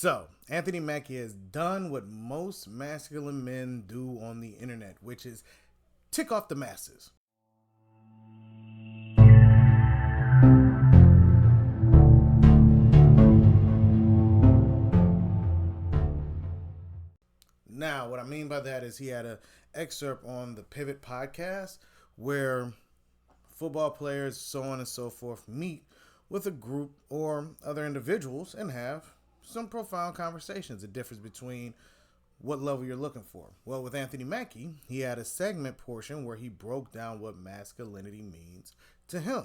So, Anthony Mackie has done what most masculine men do on the internet, which is tick off the masses. Now, what I mean by that is he had an excerpt on the Pivot podcast where football players, so on and so forth, meet with a group or other individuals and have some profound conversations. The difference between what level you're looking for. Well, with Anthony Mackie, he had a segment portion where he broke down what masculinity means to him.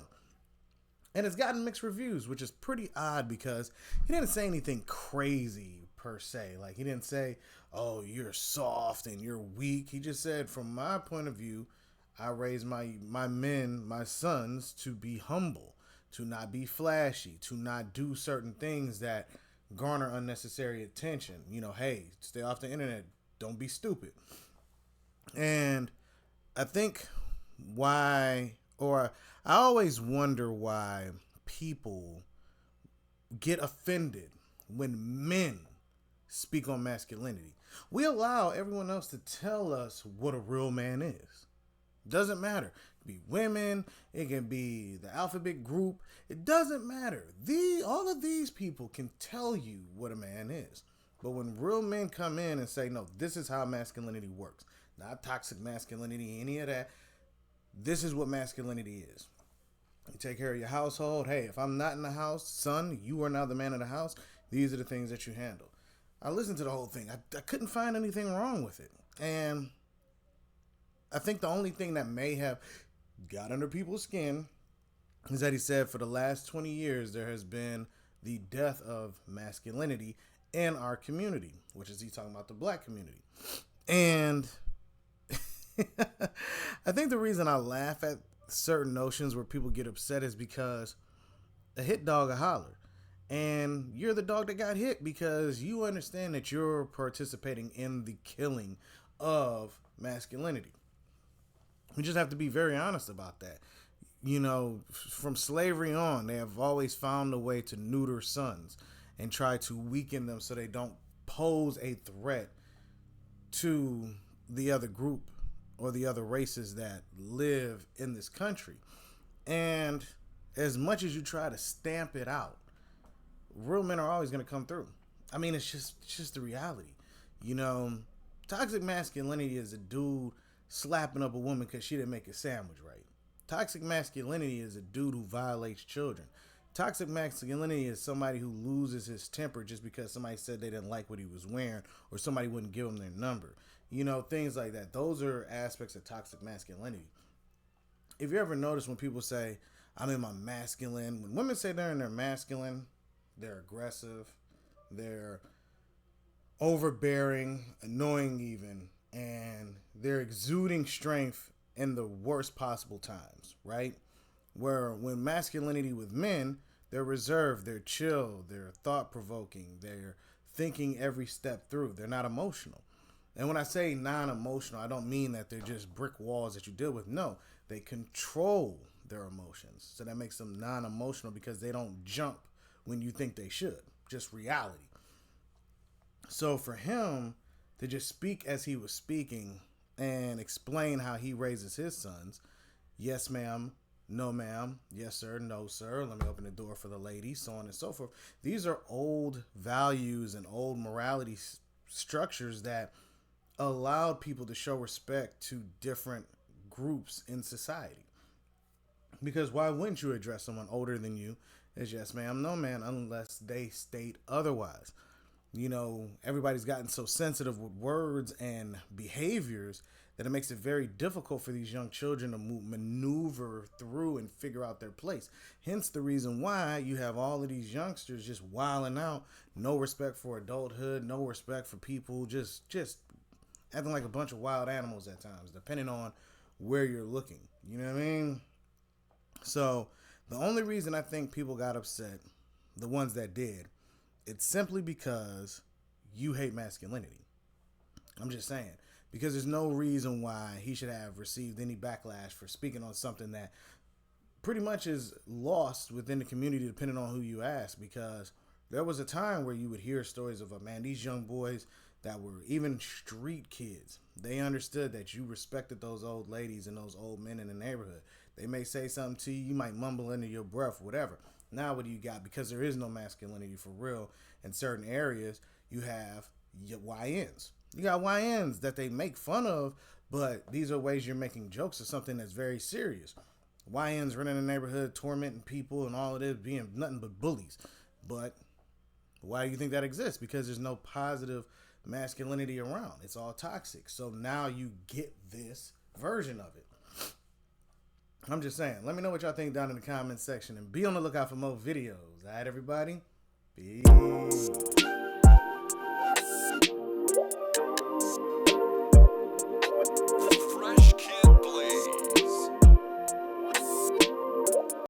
And it's gotten mixed reviews, which is pretty odd because he didn't say anything crazy per se. Like, he didn't say, oh, you're soft and you're weak. He just said, from my point of view, I raise my men, my sons, to be humble, to not be flashy, to not do certain things that garner unnecessary attention. You know, hey, stay off the internet. Don't be stupid. And I think I always wonder why people get offended when men speak on masculinity. We allow everyone else to tell us what a real man is. Doesn't matter. It can be women. It can be the alphabet group. It doesn't matter. All of these people can tell you what a man is. But when real men come in and say, no, this is how masculinity works. Not toxic masculinity, any of that. This is what masculinity is. You take care of your household. Hey, if I'm not in the house, son, you are now the man of the house. These are the things that you handle. I listened to the whole thing. I couldn't find anything wrong with it. And I think the only thing that may have got under people's skin is that he said for the last 20 years there has been the death of masculinity in our community, which is he talking about the black community. And I think the reason I laugh at certain notions where people get upset is because a hit dog a holler. And you're the dog that got hit because you understand that you're participating in the killing of masculinity. We just have to be very honest about that. You know, from slavery on, they have always found a way to neuter sons and try to weaken them so they don't pose a threat to the other group or the other races that live in this country. And as much as you try to stamp it out, real men are always going to come through. I mean, it's just the reality. You know, toxic masculinity is a dude slapping up a woman because she didn't make a sandwich right. Toxic masculinity is a dude who violates children. Toxic masculinity is somebody who loses his temper just because somebody said they didn't like what he was wearing or somebody wouldn't give him their number. You know, things like that. Those are aspects of toxic masculinity. If you ever notice when people say, I'm in my masculine, when women say they're in their masculine, they're aggressive, they're overbearing, annoying even, and they're exuding strength in the worst possible times, right? Where when masculinity with men, they're reserved, they're chill, they're thought-provoking, they're thinking every step through, they're not emotional. And when I say non-emotional, I don't mean that they're just brick walls that you deal with. No, they control their emotions. So that makes them non-emotional because they don't jump when you think they should. Just reality. So for him to just speak as he was speaking and explain how he raises his sons, yes ma'am, no ma'am, yes sir, no sir, let me open the door for the lady, so on and so forth. These are old values and old morality structures that allowed people to show respect to different groups in society. Because why wouldn't you address someone older than you as yes ma'am, no ma'am, unless they state otherwise? You know, everybody's gotten so sensitive with words and behaviors that it makes it very difficult for these young children to maneuver through and figure out their place. Hence the reason why you have all of these youngsters just wilding out, no respect for adulthood, no respect for people, just acting like a bunch of wild animals at times, depending on where you're looking. You know what I mean? So the only reason I think people got upset, the ones that did, it's simply because you hate masculinity. I'm just saying. Because there's no reason why he should have received any backlash for speaking on something that pretty much is lost within the community depending on who you ask. Because There was a time where you would hear stories of, man, these young boys that were even street kids. They understood that you respected those old ladies and those old men in the neighborhood. They may say something to you, you might mumble under your breath, whatever. Now what do you got? Because there is no masculinity for real in certain areas, you have your YNs. You got YNs that they make fun of, but these are ways you're making jokes of something that's very serious. YNs running the neighborhood, tormenting people and all of this, being nothing but bullies. But why do you think that exists? Because there's no positive masculinity around. It's all toxic. So now you get this version of it. I'm just saying. Let me know what y'all think down in the comments section and be on the lookout for more videos. All right, everybody? Peace.